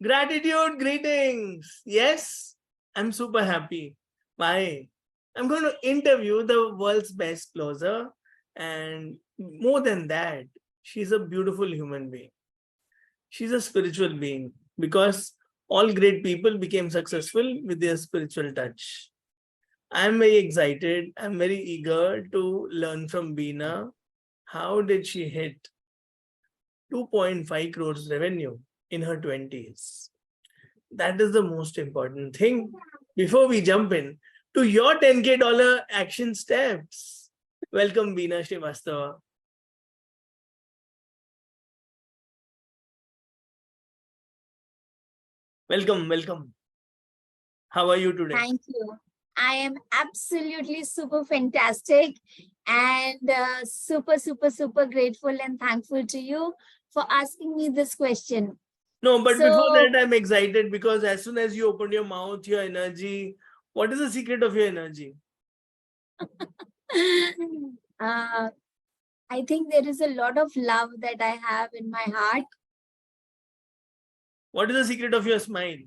Gratitude, greetings. Yes, I'm super happy. Why? I'm going to interview the world's best closer. And more than that, she's a beautiful human being. She's a spiritual being because all great people became successful with their spiritual touch. I'm very excited. I'm very eager to learn from Beena. How did she hit 2.5 crores revenue in her 20s? That is the most important thing. Before we jump in to your $10K action steps, welcome Beena Srivastava. Welcome. How are you today? Thank you. I am absolutely super fantastic and super grateful and thankful to you for asking me this question. No, but before So, that, I'm excited because as soon as you open your mouth, your energy, what is the secret of your energy? I think there is a lot of love that I have in my heart. What is the secret of your smile?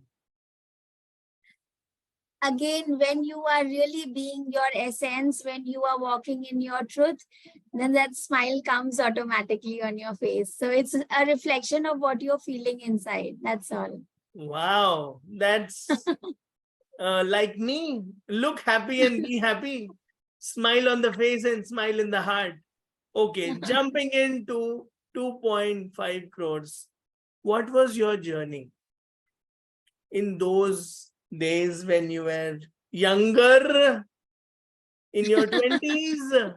Again, when you are really being your essence, when you are walking in your truth, then that smile comes automatically on your face. So it's a reflection of what you're feeling inside. That's all. Wow, that's like me. Look happy and be happy. Smile on the face and smile in the heart. Okay, jumping into 2.5 crores. What was your journey in those days when you were younger, in your 20s?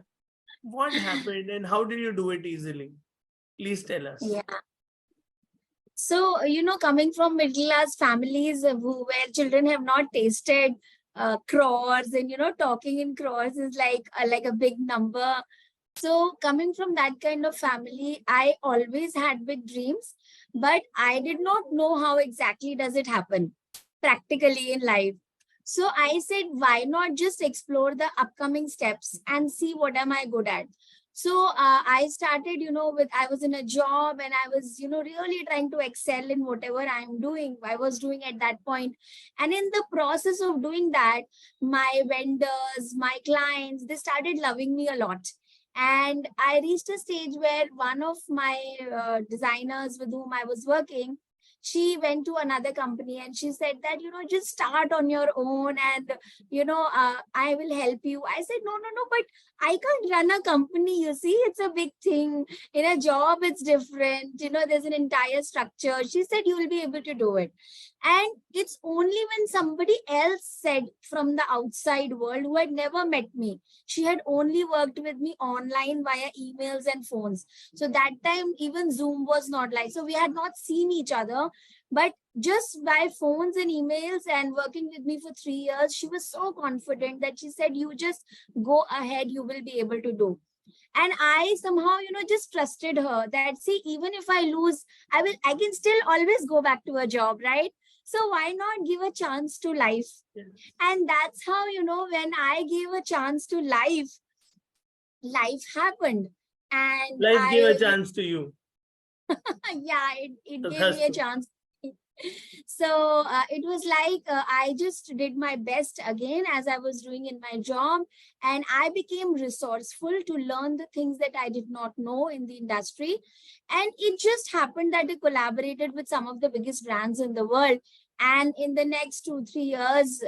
What happened and how did you do it easily? Please tell us. Yeah. So, coming from middle class families where children have not tasted crores and, talking in crores is like a big number. So coming from that kind of family, I always had big dreams, but I did not know how exactly does it happen practically in life. So I said, why not just explore the upcoming steps and see what am I good at? So I started, I was in a job and I was, really trying to excel in whatever I was doing at that point. And in the process of doing that, my vendors, my clients, they started loving me a lot. And I reached a stage where one of my designers with whom I was working, she went to another company and she said that, just start on your own and, I will help you. I said, no, but I can't run a company. You see, it's a big thing. In a job, it's different. There's an entire structure. She said, you will be able to do it. And it's only when somebody else said from the outside world who had never met me, she had only worked with me online via emails and phones. So that time, even Zoom was not like, so we had not seen each other. But just by phones and emails and working with me for 3 years, she was so confident that she said, you just go ahead, you will be able to do. And I somehow, just trusted her that, see, even if I lose, I can still always go back to a job, right? So why not give a chance to life? Yes. And that's how, when I gave a chance to life happened. And Life gave a chance to you. yeah, it So gave that's me a chance. So it was like I just did my best again as I was doing in my job, and I became resourceful to learn the things that I did not know in the industry. And it just happened that I collaborated with some of the biggest brands in the world. And in the next 2-3 years,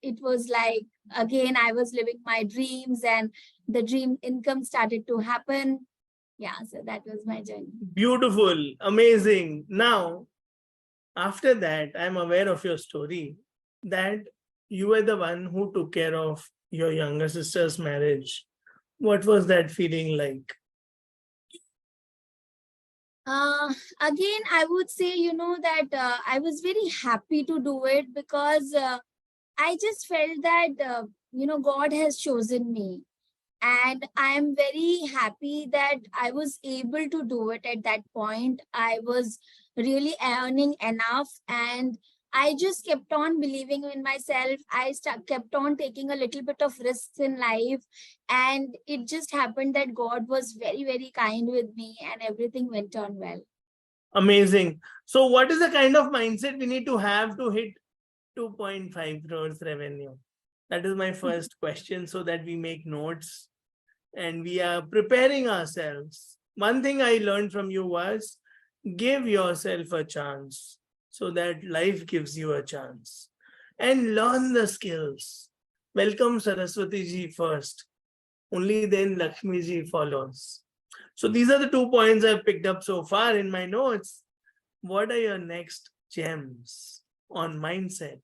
it was like, again, I was living my dreams and the dream income started to happen. Yeah, so that was my journey. beautiful, amazing. Now, after that, I'm aware of your story that you were the one who took care of your younger sister's marriage. What was that feeling like? Again, I would say, that I was very happy to do it because I just felt that, God has chosen me. And I am very happy that I was able to do it at that point. I was really earning enough and I just kept on believing in myself. Kept on taking a little bit of risks in life. And it just happened that God was very, very kind with me and everything went on well. Amazing. So what is the kind of mindset we need to have to hit 2.5 crores revenue? That is my first question, so that we make notes and we are preparing ourselves. One thing I learned from you was give yourself a chance so that life gives you a chance, and learn the skills. Welcome Saraswati ji first, only then Lakshmi ji follows. So these are the 2 points I've picked up so far in my notes. What are your next gems on mindset?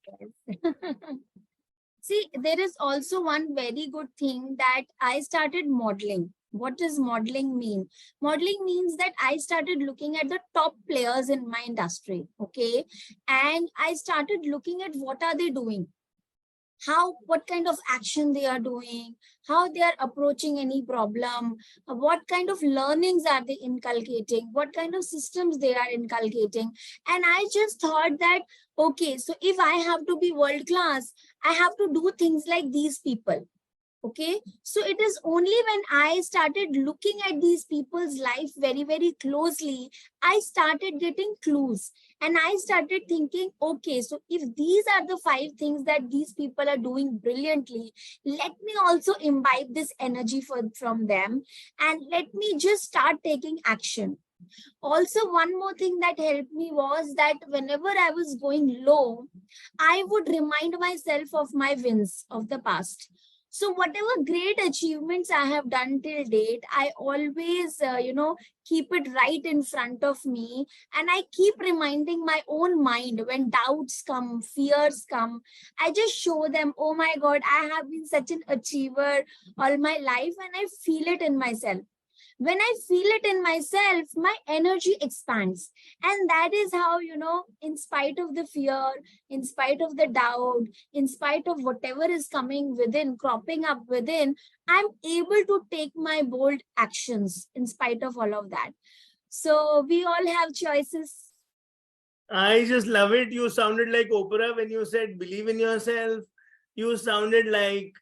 See, there is also one very good thing that I started modeling. What does modeling mean? Modeling means that I started looking at the top players in my industry, okay? And I started looking at what are they doing, what kind of action they are doing, how they are approaching any problem, what kind of learnings are they inculcating, what kind of systems they are inculcating. And I just thought that, okay, so if I have to be world class, I have to do things like these people. Okay, so it is only when I started looking at these people's life very, very closely, I started getting clues. And I started thinking, okay, so if these are the 5 things that these people are doing brilliantly, let me also imbibe this energy from them, and let me just start taking action. Also, one more thing that helped me was that whenever I was going low, I would remind myself of my wins of the past. So whatever great achievements I have done till date, I always, keep it right in front of me. And I keep reminding my own mind when doubts come, fears come. I just show them, oh my God, I have been such an achiever all my life, and I feel it in myself. When I feel it in myself, my energy expands. And that is how, in spite of the fear, in spite of the doubt, in spite of whatever is coming within, cropping up within, I'm able to take my bold actions in spite of all of that. So we all have choices. I just love it. You sounded like Oprah when you said believe in yourself. You sounded like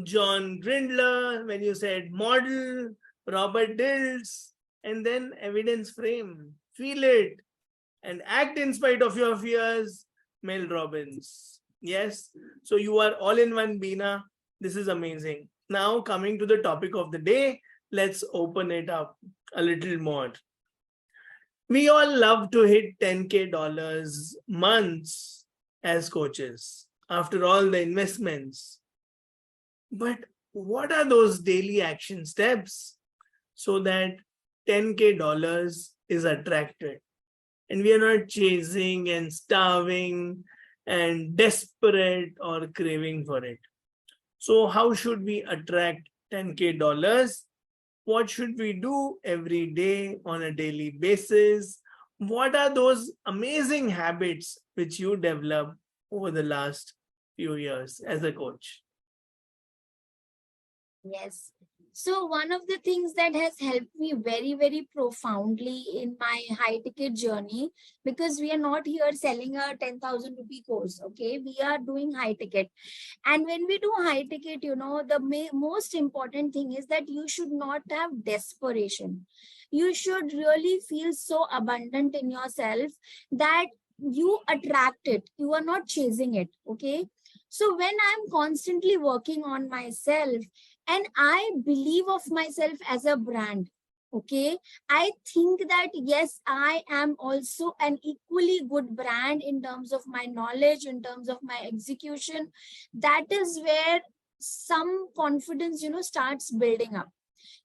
John Grindler when you said model, Robert Dilts, and then evidence frame. Feel it and act in spite of your fears, Mel Robbins. Yes, so you are all in one, Beena. This is amazing. Now, coming to the topic of the day, let's open it up a little more. We all love to hit $10K months as coaches after all the investments. But what are those daily action steps so that $10K is attracted and we are not chasing and starving and desperate or craving for it? So how should we attract $10K? What should we do every day on a daily basis? What are those amazing habits which you developed over the last few years as a coach? Yes. So one of the things that has helped me very, very profoundly in my high ticket journey, because we are not here selling a 10,000 rupee course, okay? We are doing high ticket. And when we do high ticket, the most important thing is that you should not have desperation. You should really feel so abundant in yourself that you attract it. You are not chasing it, okay? So when I'm constantly working on myself, and I believe of myself as a brand, okay, I think that yes, I am also an equally good brand in terms of my knowledge, in terms of my execution. That is where some confidence starts building up.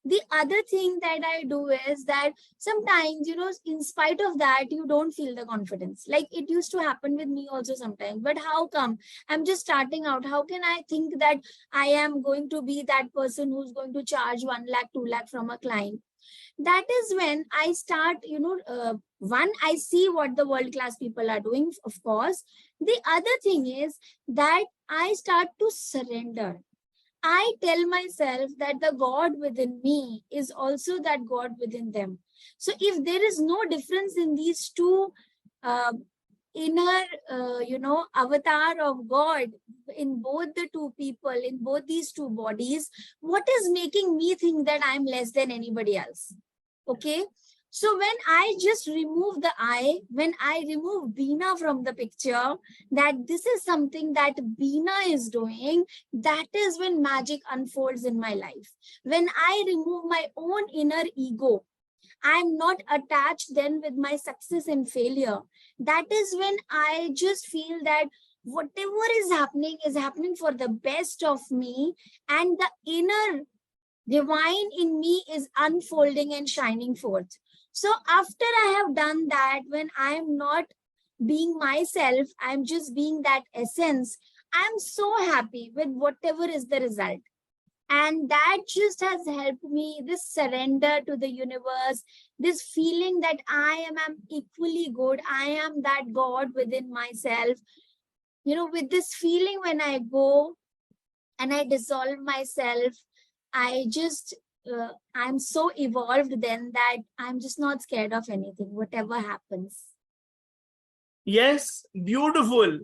The other thing that I do is that sometimes, in spite of that, you don't feel the confidence. Like it used to happen with me also sometimes. But how come? I'm just starting out. How can I think that I am going to be that person who's going to charge 1 lakh, 2 lakh from a client? That is when I start, one, I see what the world class people are doing, of course. The other thing is that I start to surrender. I tell myself that the God within me is also that God within them. So if there is no difference in these two uh, inner, avatar of God in both the two people, in both these two bodies, what is making me think that I'm less than anybody else? Okay. So when I just remove the I, when I remove Beena from the picture, that this is something that Beena is doing, that is when magic unfolds in my life. When I remove my own inner ego, I'm not attached then with my success and failure. That is when I just feel that whatever is happening for the best of me, and the inner divine in me is unfolding and shining forth. So after I have done that, when I am not being myself, I'm just being that essence, I'm so happy with whatever is the result. And that just has helped me, this surrender to the universe, this feeling that am equally good, I am that God within myself. With this feeling, when I go and I dissolve myself, I just, I'm so evolved then that I'm just not scared of anything, whatever happens. Yes, beautiful.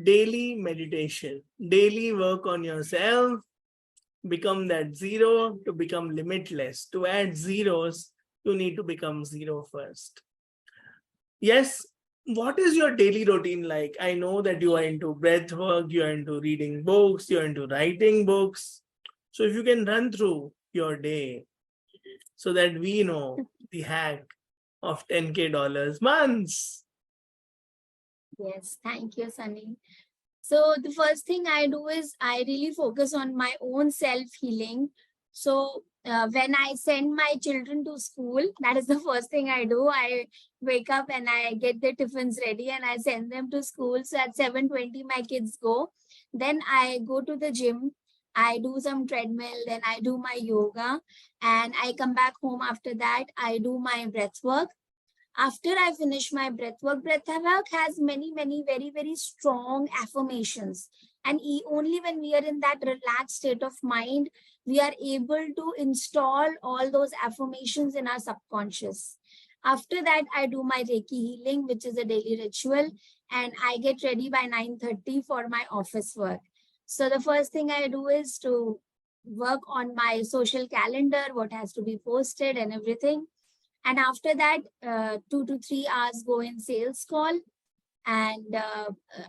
Daily meditation, daily work on yourself, become that zero to become limitless. To add zeros, you need to become zero first. Yes, what is your daily routine like? I know that you are into breath work, you are into reading books, you're into writing books. So if you can run through your day so that we know the hack of $10K months. Yes, thank you, Sunny. So the first thing I do is I really focus on my own self-healing. So when I send my children to school, that is the first thing I do. I wake up and I get their tiffins ready and I send them to school. So at 7:20, my kids go. Then I go to the gym. I do some treadmill, then I do my yoga, and I come back home after that. I do my breath work. After I finish my breath work has many, many very, very strong affirmations. And only when we are in that relaxed state of mind, we are able to install all those affirmations in our subconscious. After that, I do my Reiki healing, which is a daily ritual, and I get ready by 9:30 for my office work. So the first thing I do is to work on my social calendar, what has to be posted and everything. And after that, 2 to 3 hours go in sales call and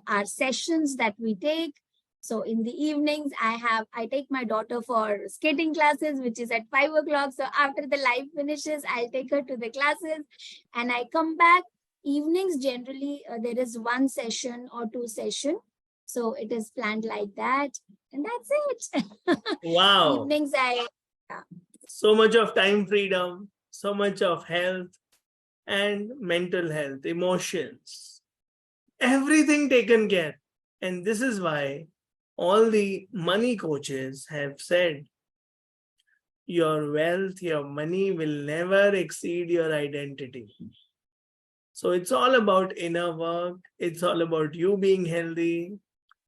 our sessions that we take. So in the evenings, I take my daughter for skating classes, which is at 5 o'clock. So after the live finishes, I'll take her to the classes and I come back. Evenings, generally, there is one session or two session. So it is planned like that. And that's it. Wow. Evenings, So much of time freedom, so much of health and mental health, emotions, everything taken care. And this is why all the money coaches have said your wealth, your money will never exceed your identity. So it's all about inner work. It's all about you being healthy,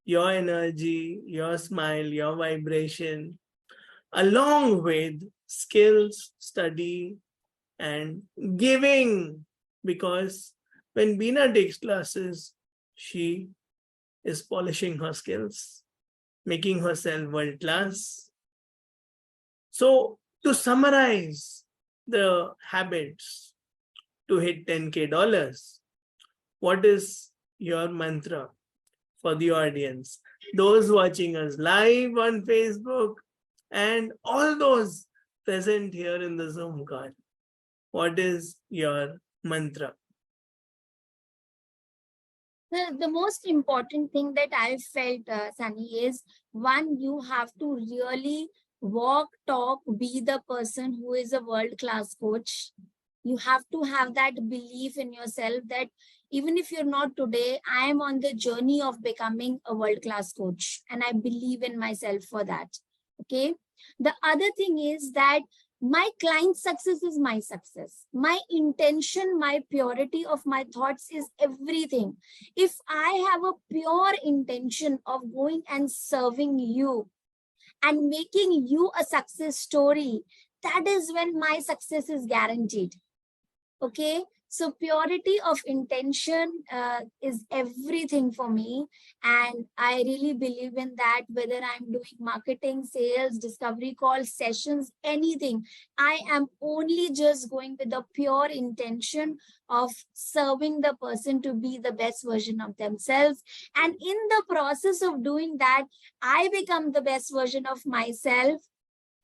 your energy, your smile, your vibration, along with skills, study, and giving. Because when Beena takes classes, she is polishing her skills, making herself world class. So, to summarize the habits to hit $10K, what is your mantra for the audience? Those watching us live on Facebook and all those present here in the Zoom call. What is your mantra? The most important thing that I felt, Sunny, is one, you have to really walk, talk, be the person who is a world-class coach. You have to have that belief in yourself that even if you're not today, I am on the journey of becoming a world-class coach. And I believe in myself for that. Okay. The other thing is that my client's success is my success. My intention, my purity of my thoughts is everything. If I have a pure intention of going and serving you and making you a success story, that is when my success is guaranteed. Okay. So purity of intention is everything for me. And I really believe in that, whether I'm doing marketing, sales, discovery calls, sessions, anything. I am only just going with the pure intention of serving the person to be the best version of themselves. And in the process of doing that, I become the best version of myself,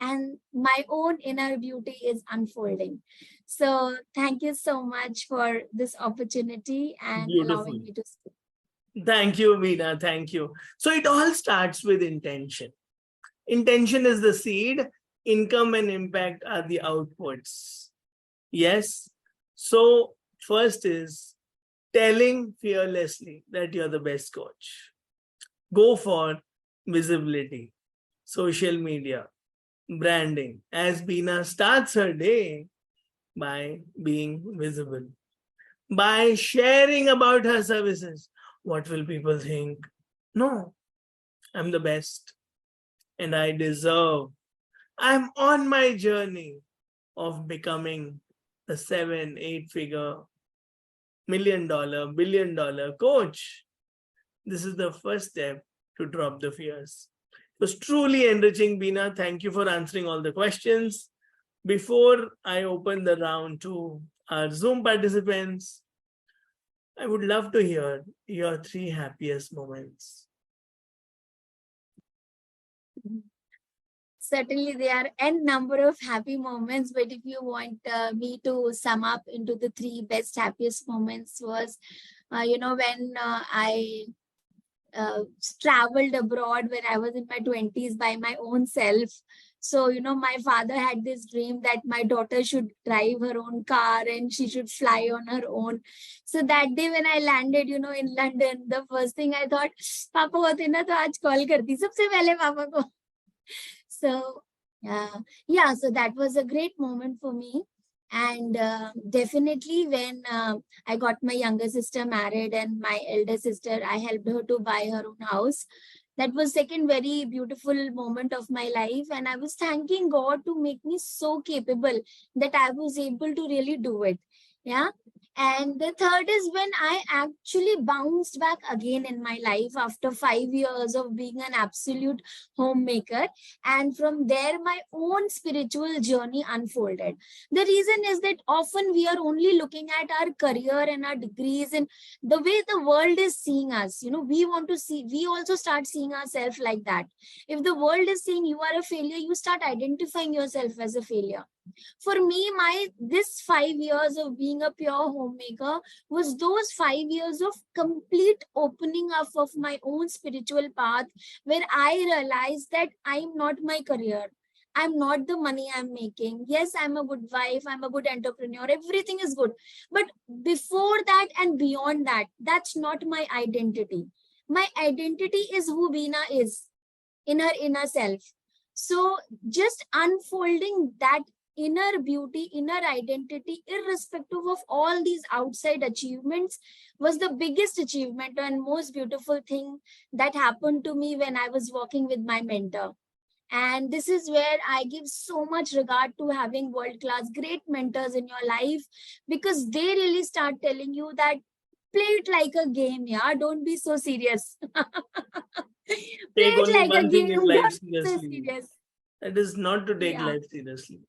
and my own inner beauty is unfolding. So thank you so much for this opportunity and Beautiful. allowing me to speak. Thank you, Beena. Thank you. So it all starts with intention. Intention is the seed, income and impact are the outputs. Yes. So first is telling fearlessly that you're the best coach. Go for visibility, social media, branding, as Beena starts her day by being visible, by sharing about her services. What will people think? No, I'm the best and I deserve. I'm on my journey of becoming a 7, 8 figure, $1 million, $1 billion coach. This is the first step to drop the fears. It was truly enriching, Beena. Thank you for answering all the questions. Before I open the round to our Zoom participants, I would love to hear your 3 happiest moments. Certainly, there are n number of happy moments, but if you want me to sum up into the 3 best happiest moments was, when I traveled abroad when I was in my 20s by my own self. So, my father had this dream that my daughter should drive her own car and she should fly on her own. So that day when I landed, in London, the first thing I thought, Papa hote na to aaj call karti sabse pehle Papa ko. So, so that was a great moment for me. And definitely when I got my younger sister married and my elder sister, I helped her to buy her own house. That was second very beautiful moment of my life. And I was thanking God to make me so capable that I was able to really do it. Yeah. And the third is when I actually bounced back again in my life after 5 years of being an absolute homemaker. And from there, my own spiritual journey unfolded. The reason is that often we are only looking at our career and our degrees and the way the world is seeing us. We also start seeing ourselves like that. If the world is saying you are a failure, you start identifying yourself as a failure. For me, this 5 years of being a pure homemaker was those 5 years of complete opening up of my own spiritual path, where I realized that I'm not my career. I'm not the money I'm making. Yes, I'm a good wife. I'm a good entrepreneur. Everything is good. But before that and beyond that, that's not my identity. My identity is who Beena is in her inner self. So just unfolding that inner beauty, inner identity, irrespective of all these outside achievements, was the biggest achievement and most beautiful thing that happened to me when I was working with my mentor. And this is where I give so much regard to having world-class great mentors in your life, because they really start telling you that play it like a game, yeah, don't be so serious. Play Take it only like a one thing game, in life don't be so seriously. serious. That is not to take Yeah. life seriously.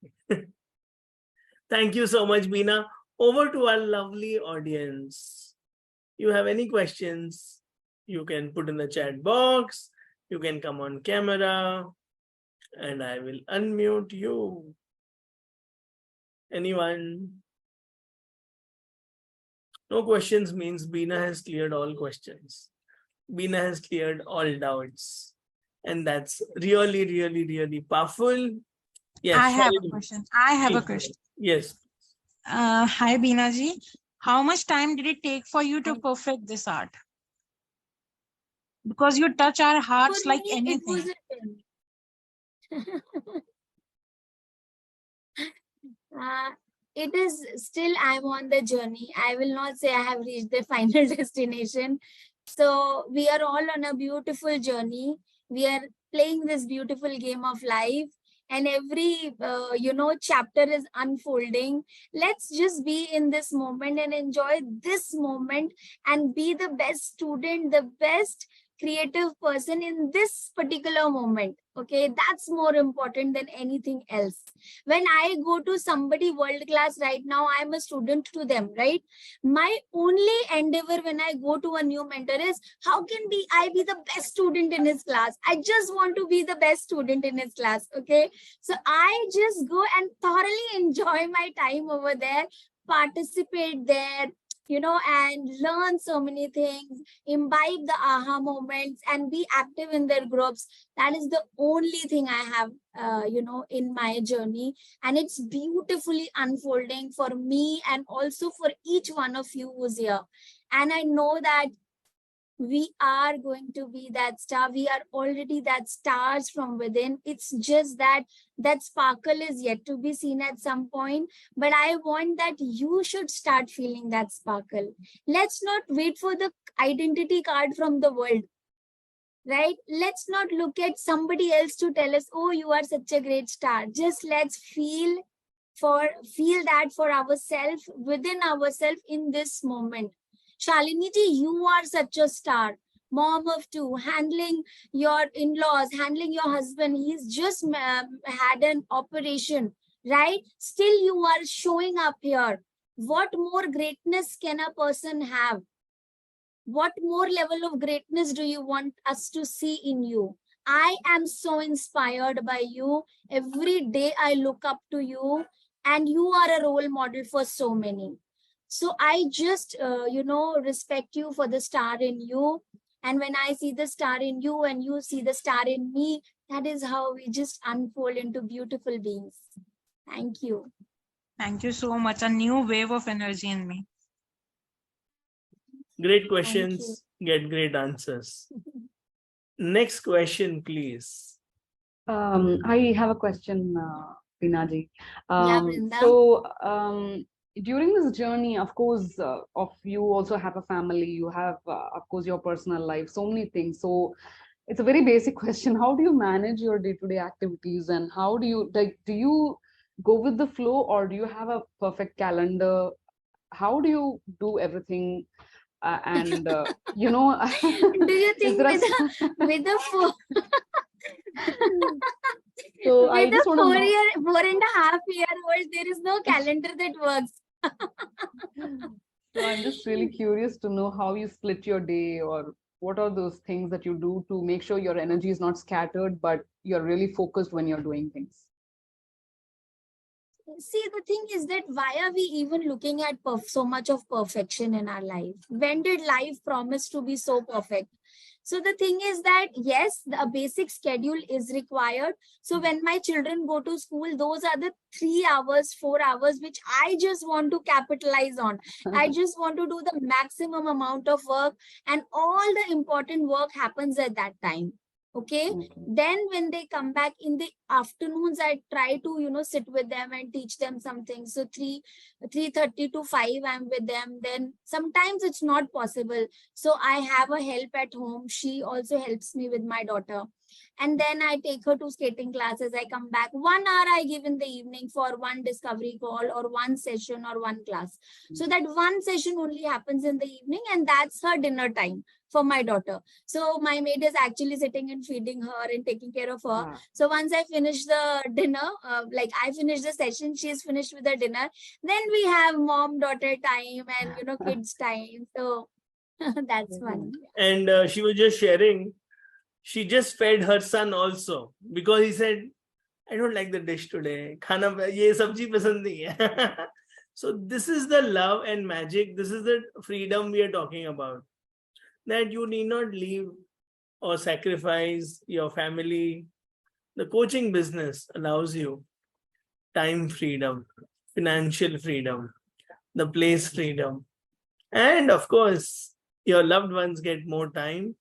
Thank you so much, Beena. Over to our lovely audience. You have any questions, you can put in the chat box. You can come on camera and I will unmute you. Anyone? No questions means Beena has cleared all questions. Beena has cleared all doubts. And that's really, really, really powerful. Yes. I have a question. Yes. Hi, Beena ji. How much time did it take for you to perfect this art? Because you touch our hearts For like me, anything. It is still, I'm on the journey. I will not say I have reached the final destination. So we are all on a beautiful journey. We are playing this beautiful game of life. and every chapter is unfolding. Let's just be in this moment and enjoy this moment and be the best student, the best creative person in this particular moment. Okay, that's more important than anything else. When I go to somebody world class right now, I'm a student to them, right? My only endeavor when I go to a new mentor is how can I be the best student in his class? I just want to be the best student in his class. Okay, so I just go and thoroughly enjoy my time over there, participate there, and learn so many things, imbibe the aha moments, and be active in their groups. That is the only thing I have, in my journey. And it's beautifully unfolding for me and also for each one of you who's here. And I know that we are going to be that star. We are already that stars from within. It's just that sparkle is yet to be seen at some point. But I want that you should start feeling that sparkle. Let's not wait for the identity card from the world, right? Let's not look at somebody else to tell us, oh, you are such a great star. Just let's feel that for ourselves, within ourselves in this moment. Shalini ji, you are such a star. Mom of two, handling your in-laws, handling your husband. He's just had an operation, right? Still you are showing up here. What more greatness can a person have? What more level of greatness do you want us to see in you? I am so inspired by you. Every day I look up to you, and you are a role model for so many. So I just, respect you for the star in you. And when I see the star in you and you see the star in me, that is how we just unfold into beautiful beings. Thank you. Thank you so much. A new wave of energy in me. Great questions, get great answers. Next question, please. I have a question, Beena ji. Vrinda. During this journey, of course, of you also have a family, you have, of course, your personal life, so many things. So it's a very basic question. How do you manage your day-to-day activities, and how do you, do you go with the flow, or do you have a perfect calendar? How do you do everything? Do you think with the So with a 4.5-year-old, there is no calendar that works. So I'm just really curious to know how you split your day, or what are those things that you do to make sure your energy is not scattered, but you're really focused when you're doing things. See, the thing is that why are we even looking at so much of perfection in our life? When did life promise to be so perfect? So the thing is that, yes, a basic schedule is required. So when my children go to school, those are the 3 hours, 4 hours, which I just want to capitalize on. I just want to do the maximum amount of work, and all the important work happens at that time. Okay. Then when they come back in the afternoons, I try to, sit with them and teach them something. So 3:30 to 5, I'm with them. Then sometimes it's not possible. So I have a help at home. She also helps me with my daughter. And then I take her to skating classes. I come back. 1 hour I give in the evening for one discovery call or one session or one class. So that one session only happens in the evening, and that's her dinner time for my daughter. So my maid is actually sitting and feeding her and taking care of her. So once I finish the dinner, I finish the session, she's finished with the dinner. Then we have mom-daughter time and, kids time. So that's funny. And she was just sharing, she just fed her son also, because he said, I don't like the dish today. Khana ye sabji pasand nahi hai. So this is the love and magic. This is the freedom we are talking about. That you need not leave or sacrifice your family. The coaching business allows you time freedom, financial freedom, the place freedom. And of course, your loved ones get more time,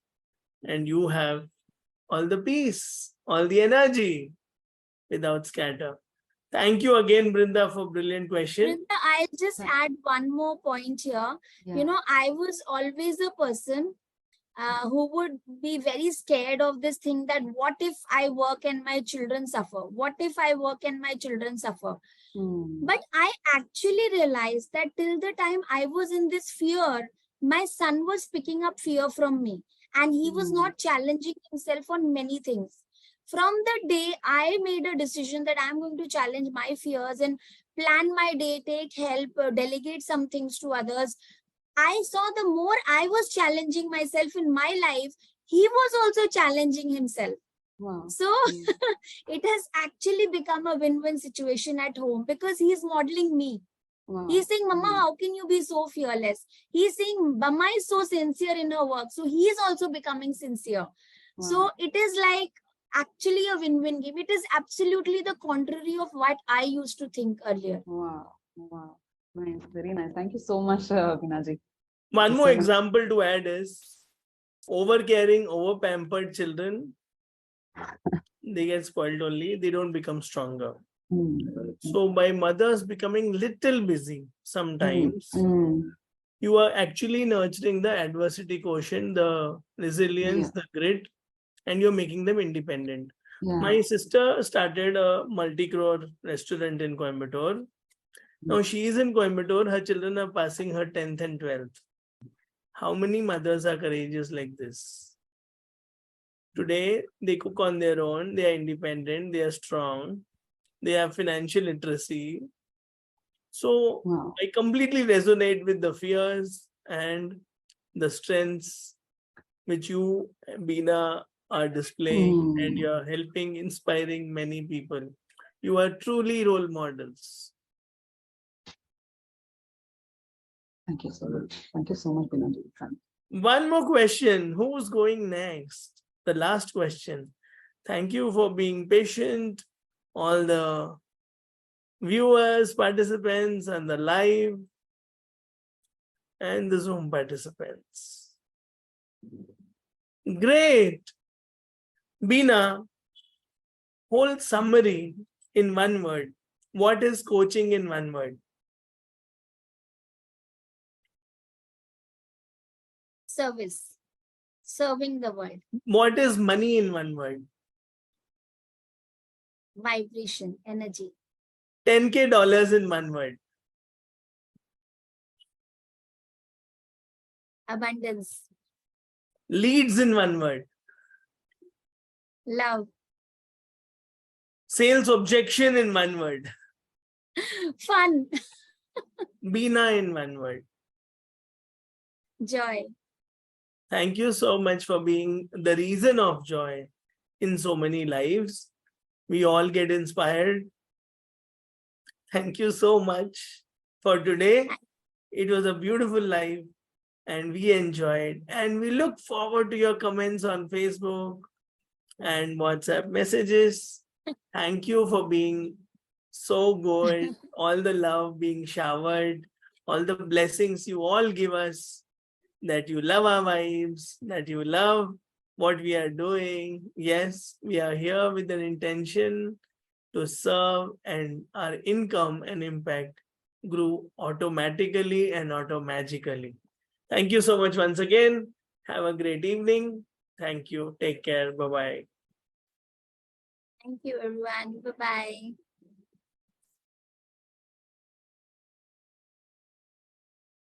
and you have all the peace, all the energy without scatter. Thank you again, Brinda, for brilliant question. Brinda, I'll just add one more point here. Yeah. I was always a person who would be very scared of this thing that what if I work and my children suffer? What if I work and my children suffer? But I actually realized that till the time I was in this fear, my son was picking up fear from me and he was not challenging himself on many things. From the day I made a decision that I'm going to challenge my fears and plan my day, take help, delegate some things to others, I saw the more I was challenging myself in my life, he was also challenging himself. Wow. So it has actually become a win-win situation at home because he's modeling me. Wow. He's saying, Mama, how can you be so fearless? He's saying, Mama is so sincere in her work. So he's also becoming sincere. Wow. So it is like actually a win-win game. It is absolutely the contrary of what I used to think earlier. Wow. Wow. Nice. Very nice. Thank you so much, Beena. One more example to add is over-caring, over-pampered children, they get spoiled only, they don't become stronger. So by mothers becoming little busy sometimes, you are actually nurturing the adversity quotient, the resilience, the grit, and you're making them independent. My sister started a multi-crore restaurant in Coimbatore. Now she is in Coimbatore, her children are passing her 10th and 12th. How many mothers are courageous like this? Today, they cook on their own, they are independent, they are strong, they have financial literacy. So I completely resonate with the fears and the strengths which you, Beena, are displaying, and you're helping, inspiring many people. You are truly role models. Thank you so much. Thank you so much, Beena. One more question. Who's going next? The last question. Thank you for being patient. All the viewers, participants, and the live and the Zoom participants. Great. Beena, whole summary in one word. What is coaching in one word? Service. Serving the world. What is money in one word? Vibration. Energy. $10K in one word. Abundance. Leads in one word. Love. Sales objection in one word. Fun. Beena in one word. Joy. Thank you so much for being the reason of joy in so many lives. We all get inspired. Thank you so much for today. It was a beautiful live and we enjoyed. And we look forward to your comments on Facebook and WhatsApp messages. Thank you for being so good. All the love being showered, all the blessings you all give us, that you love our vibes, that you love what we are doing. Yes, we are here with an intention to serve, and our income and impact grew automatically and automagically. Thank you so much once again. Have a great evening. Thank you. Take care. Bye-bye. Thank you, everyone. Bye-bye.